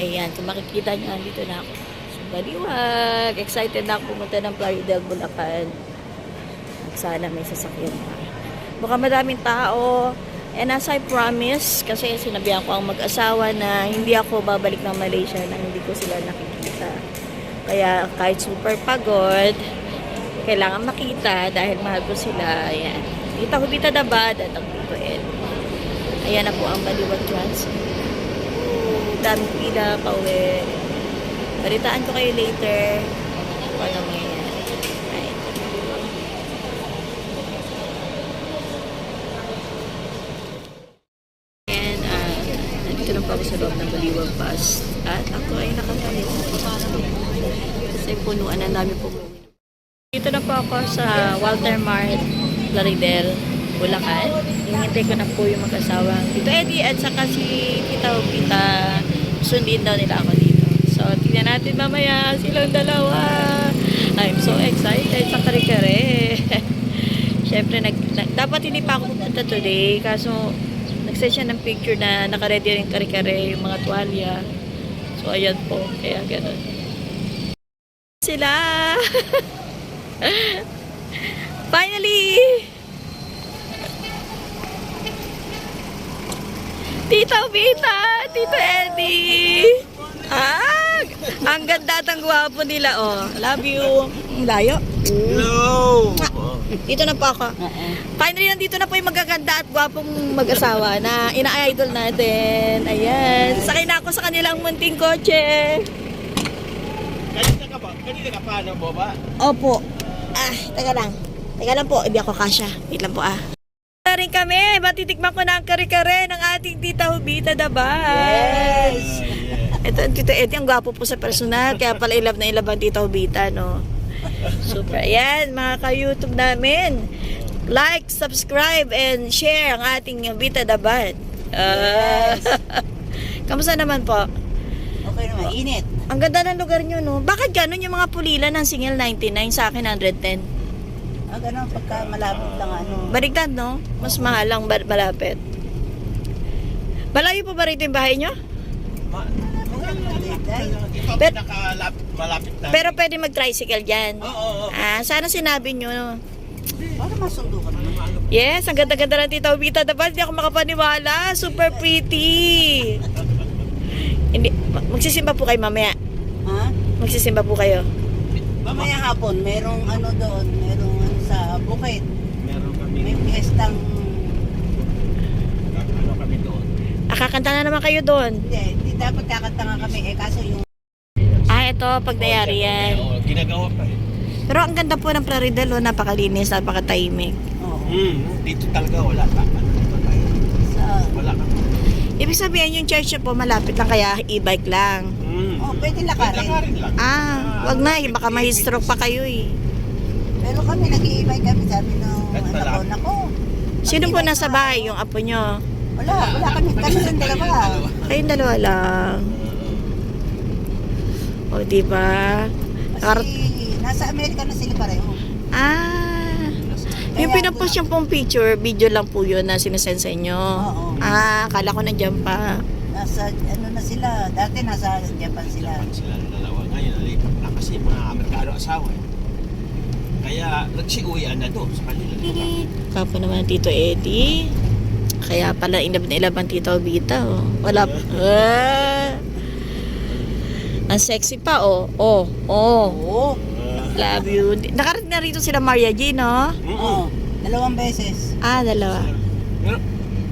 Ayan, kung makikita nyo, andito na ako. So, baliwag. Excited na ako pumunta ng Plaridel, Bulacan. At sana may sasakyan pa. Baka madaming tao. And as I promise, kasi sinabihan ko ang mag-asawa na hindi ako babalik ng Malaysia nang hindi ko sila nakikita. Kaya kahit super pagod, kailangan makita dahil mahal ko sila. Ayan. Tita Jovita Dabad at ang Tito Ed. Ayan na po ang Baliwag Transit. Daming pila, pauwi. Balitaan ko kayo later kung ano mangyayari. Ayan. And, nandito na po ako sa loob ng Baliwag Bus. At ako ay nakatalit. Kasi punuan na dami po. Dito na po ako sa Walter Mart, Plaridel, Bulacan. Hinihintay ko na po yung mag-asawang Tito Eddie at saka si Tita Jovita. Sundin daw nila ako dito. So, tingnan natin mamaya silang dalawa. I'm so excited sa kare-kare. Siyempre, dapat hindi pa ako pupunta today. Kaso, nag-send siya ng picture na nakaready yung kare-kare, yung mga tuwalya. So, ayan po. Kaya gano'n. Sila! Finally! Tita Jovita! Tito Eddie! Ang ganda at ang gwapo nila, oh. Love you. Layo. Hello! Dito na po ako. Finally, nandito na po yung magaganda at gwapong mag-asawa na ina-idol natin. Ayan. Sakay na ako sa kanilang munting kotse. Kanina ka pa, ano, Boba? Opo. Teka lang. Teka lang po. Hindi ako kasya. Wait lang po, Na rin kami. Matitikman ko na ang kare-kare ng ating Tita Jovita Dabad. Yes! Ito, Tito Eddie, ang gwapo po sa personal. Kaya pala ilab na ilab ang Tita Jovita, no? Super. Ayan, mga ka-YouTube namin. Like, subscribe, and share ang ating Jovita Dabad. Yes. Kamusta naman po? Okay naman, init. Ang ganda ng lugar nyo, no? Bakit ganun yung mga pulila ng single 99 sa akin 110? Ganun, pagka malapit lang ano. Baligtad, no? Mas mahal lang malapit. Malayo po ba rito yung bahay nyo? Ito, malapit na. Pero pwede mag-tricycle dyan. Oo. Sana sinabi nyo. Para masundo ka naman. Yes, ang ganda-ganda ng Tita Jovita. Dapat hindi ako makapaniwala. Super pretty. Hindi, magsisimba po kayo mamaya. Ha? Magsisimba po kayo. Mamaya hapon, merong ano doon, merong ano sa bukid. Meron kami. May piyestang, Ano kami doon? Kakanta na naman kayo doon. hindi dapat kakanta nga kami kaso yung Ito, pag nayari yan. Oo, ginagawa pa eh. Pero ang ganda po ng Plaridel, napakalinis, napakatahimik. Dito talaga wala ka. sa, Wala ka. Ibig sabihin yung church po malapit lang kaya e-bike lang. pwede lakarin. Lakarin lang. Wag na, baka ma-stroke pa kayo eh. Pero kami nag-iibay kami, sabi ng At anak ko, malapit. nako. Sino po nasa bahay? Yung apo nyo? Wala kami ng dalawa. Kayong dalawa lang. O, diba? Kasi nasa Amerika na sila pareho. Yung Kaya pinapost yung pong picture, video lang po yun na sinasend sa inyo. Oo. Akala ko nandiyan pa. Nasa ano na sila, dati nasa Japan sila. Sila ng dalawa. Ngayon, nalipat na kasi mga Amerikano asawa. Kaya nagsiuwian na doon sa kanila. Kapo naman Tito Eddie. Kaya pala inab na ilab ang Tita Jovita. Oh. Wala. Ang sexy pa, oh. Oo. Love you. Nakarating na rito sila Maria G, no? Oo. 2 beses. Dalawa. Pero,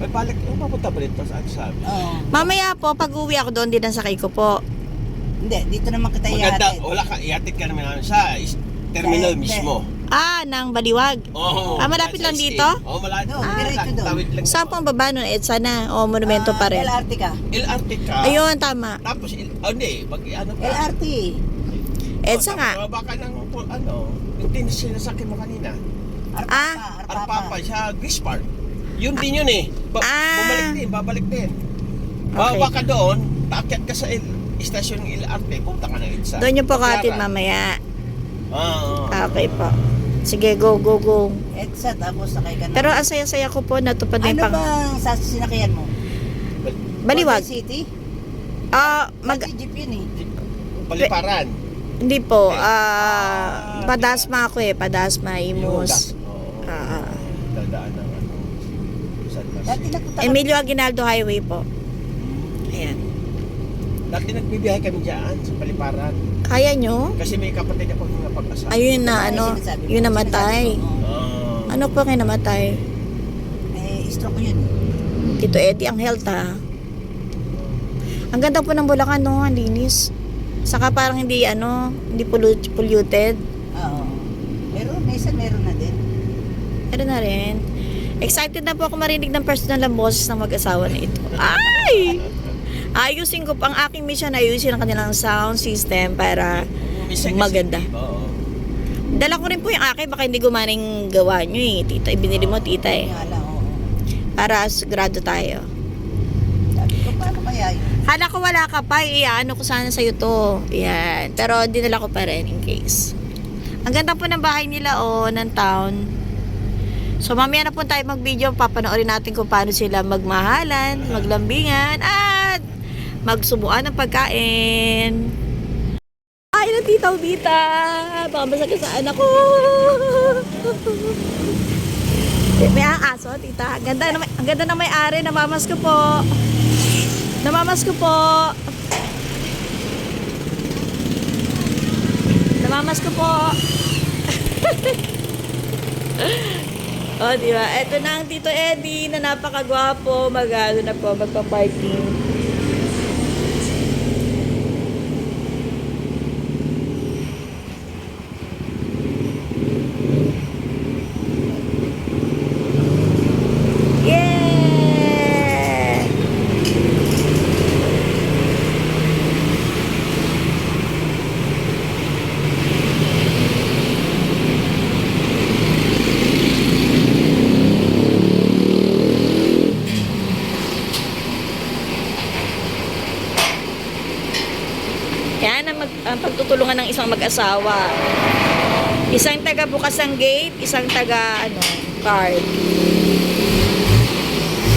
may balik yung papunta ba dito sa sabi? Oo. Mamaya po, pag uwi ako doon, din ang sakay ko po. Hindi, dito naman kita Maganda, ihatid. wala ka, ihatid ka namin sa terminal Hindi. mismo. Ng Baliwag. Oo. Malapit lang dito? Oo, malapit. Doon, diretso doon. Tawid lang. Saan pong baba nun? EDSA na? O monumento pa rin? LRT ka. LRT ka. Ayun, tama. Tapos, hindi, ano ka. LRT. EDSA nga. Baka ng, yung sinasakyan mo kanina. Arpapa, sa Greece Park. Yun din yun eh. Babalik din. Okay. Baka doon, taakyat ka sa istasyon ng LRT, punta ka na EDSA. Doon yung po katin mamaya. Okay po. Sige, go. EDSA, tapos sakay ka na. Pero ang saya-saya ko po, natupad na yung ano bang sinakyan mo? Baliwag. Golden City? Dati jeep yun eh. Paliparan. Hindi po. Okay. Padasma ako eh. Padasma, Imus. Oo. Ah. Dadaan ng ano. San Jose. Dati nagpunta kami. Emilio Aguinaldo Highway po. Ayan. Dati nagbibiyahe kami dyan sa Paliparan. Kaya nyo? Kasi may kapatid ako mga pag-asa. Ayun na, Ay, ano, sinasabi mo. yun namatay. Sinasabi mo, oo. Ano po kayo namatay? Stroke yun. Tito Eddie, ang health ah. Ang ganda po ng Bulacan, no? Ang linis. Saka parang hindi, hindi polluted. Oo. Meron na din. Meron na rin. Excited na po ako marinig ng personal na boses ng mag-asawa na ito. Ay! Ayusin ko, ang aking mission, ayusin ang kanilang sound system para Minsan kasi- maganda. Oo. Dala ko rin po yung akin, baka hindi gumaning gawa nyo eh. Tita, ibinili mo tita eh. Nga lang, oo. Para sigurado tayo. Sabi ko, paano kaya yun? Hala ko wala ka pa, ano ko sana sa'yo to. Yan. Pero dinala ko pa rin in case. Ang ganda po ng bahay nila ng town. So mamaya na po tayo mag-video, papanoorin natin kung paano sila magmahalan, maglambingan, at magsubuan ng pagkain. Ay, na tita, Bita. Baka masakit sa anak ko. May aso, tita. Ang ganda na may-ari. Namamas ko po. Namamas ko po. Namamas ko po. Di ba? Ito na ang Tito Eddie na napakagwapo. Na po, magpa-parking. Yeah! Yan ang pagtutulungan ng isang mag-asawa. Isang taga bukas ng gate, isang taga card.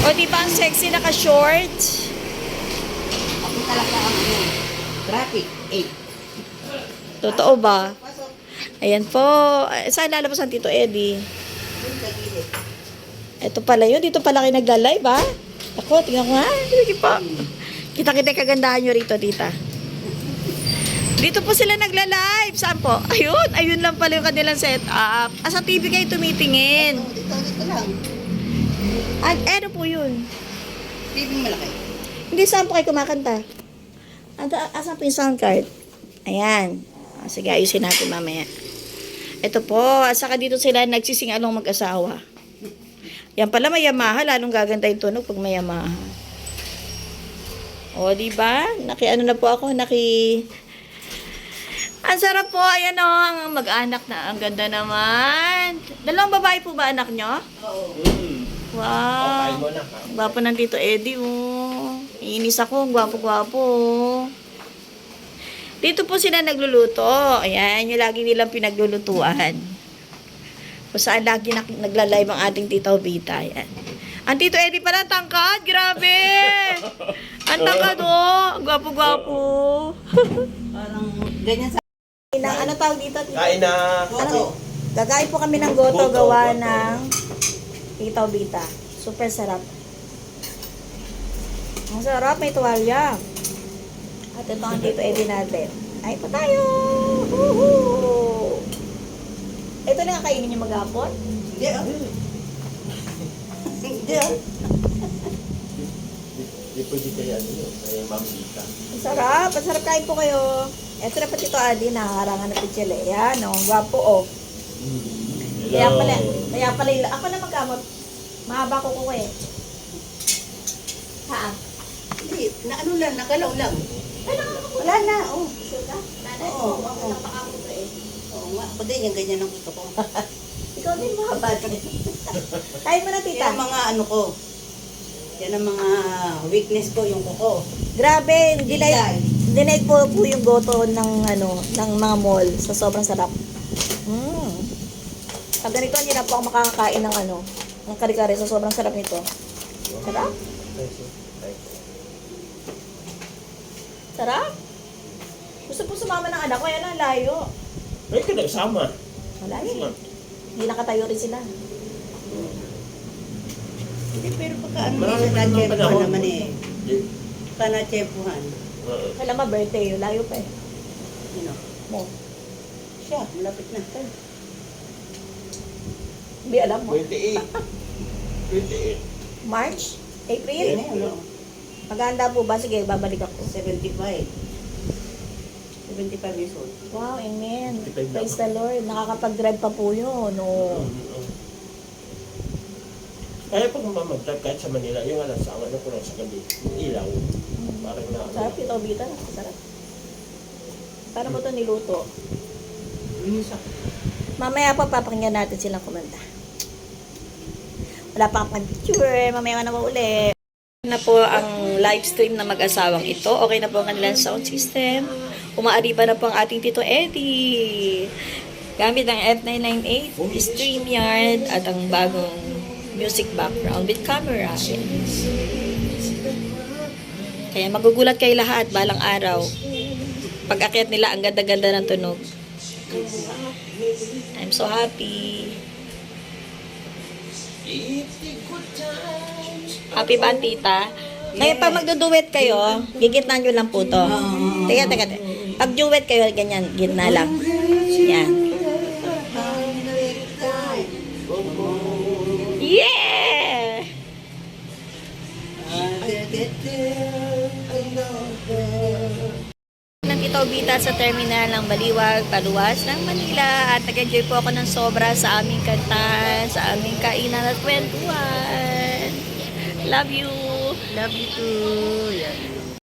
O di ba ang sexy naka-short? Ako talaga ang traffic 8. Totoo ba? Pasok. Ayan po. Saan lalabas ang Tito Eddie? Dun sa gilid. Ito pala yun. Dito pala kayo nagla-live, ha? Ako, tingnan ko nga. Sige po. Kita-kita yung kagandahan nyo rito, tita. Dito po sila nagla-live. Saan po? Ayun. Ayun lang pala yung kanilang setup. Sa TV kayo tumitingin. Dito lang. Ano po yun? TV malaki. Hindi, saan po kayo kumakanta? Asan po yung sound card? Ayan. Sige, ayusin natin mamaya. Ito po. At saka dito sila nagsising-along mag-asawa. Yan pala may Yamaha. Lalong gaganda yung tunog pag may Yamaha. O, diba? Na po ako. Ang sarap po. Ayan o. Ang mag-anak na. Ang ganda naman. Dalawang babae po ba anak nyo? Oo. Kain Wow. mo na, ha? Gwapo ng Tito Eddie, oh. Iinis ako, gwapo-gwapo, oh. Dito po sila nagluluto. Ayan, yung lagi nilang pinaglulutuan. Kung saan lagi nagla-live ang ating Tita Obita. Ayan. Ang Tito Eddie pala, tangkad. Grabe! Ang tangkad, oh. Gwapo-gwapo. Parang ganyan sa Ano tawag dito, Tito? Kain na. goto. Gagain po kami ng goto, Goto, gawa goto. ng Tita Obita. Super sarap. Ang sarap, may tuwalya. At ito ang Tito Eddie natin. Ay po tayo! Woohoo! Ito na nga kainin niyo maghapon? Hindi ah. Hindi ah. Di pwede kaya yun. Kaya mambita. Ang sarap. Ang sarap kain po kayo. Ito na pa Tito Adi, nakaharangan na pichile. Yan, oh. Gwapo, oh. Kaya pala, ako na magkamot. Mahaba ko eh. Ha? Hindi, na ano lang, nagalaw lang. Wala na, oh. Sure ka? Nanay, Oo, oo. oo. Napakamo to eh. Oo nga, ako din, yung ganyan ang gusto ko. Ikaw din mahaba din. Kain mo na, Yan tita. ang mga ano ko. Yan ang mga weakness ko, yung kuko. Grabe, Dilay. dinay po yung goto ng ng mga mall sa sobrang sarap. Pag ganito, hindi na po ako makakakain ng ng kare-kare sa sobrang sarap nito. Sarap? Sarap. Gusto po sumama ng anak ko, yan ang layo. Ay, ka nagsama. Wala yun. Hindi nakatayo rin sila. Hindi, pero pagka ano, Marami sa pa naman natsyempuhan panahon. naman eh. Di- Kanatsyempuhan. Kailan ba birthday yun? Layo pa eh. Sino? Mo. Siya, malapit na. Hindi alam mo. 28. 28. March? April? Yun eh, ano? Maganda po ba? Sige, babalik ako. 75. 75 years old. Wow, amen. 55 na Praise the Lord. Nakakapag-drive pa po yun. No. Kaya pag mamagdrive kahit sa Manila, yung alas ang ano ko lang sa gabi, yung ilaw. Parang na Sarap ito, Bita. Sarap. Paano mo ito niluto? Minsan. Mamaya pa papakinggan natin silang kumanta. Wala pa akong picture. Mamaya na po uli. Na po ang live stream na mag-asawang ito. Okay na po ang kanilang sound system. Umaariba na po ang ating Tito Eddie. Gamit ang F998, StreamYard, at ang bagong music background with camera. Kaya magugulat kayo lahat balang araw. Pag akyat nila, ang ganda-ganda ng tunog. I'm so happy. Happy ba, tita? Ngayon, pag magduduet kayo, gigitnan nyo lang po to. Teka. Pag duet kayo, ganyan, gitna lang. Yan. Yeah! Nandito Bita sa terminal ng Baliwag, Paluwas ng Manila, at nag-enjoy po ako ng sobra sa aming kanta, sa aming kainan at kwentuhan. Love you! Love you too. Yan.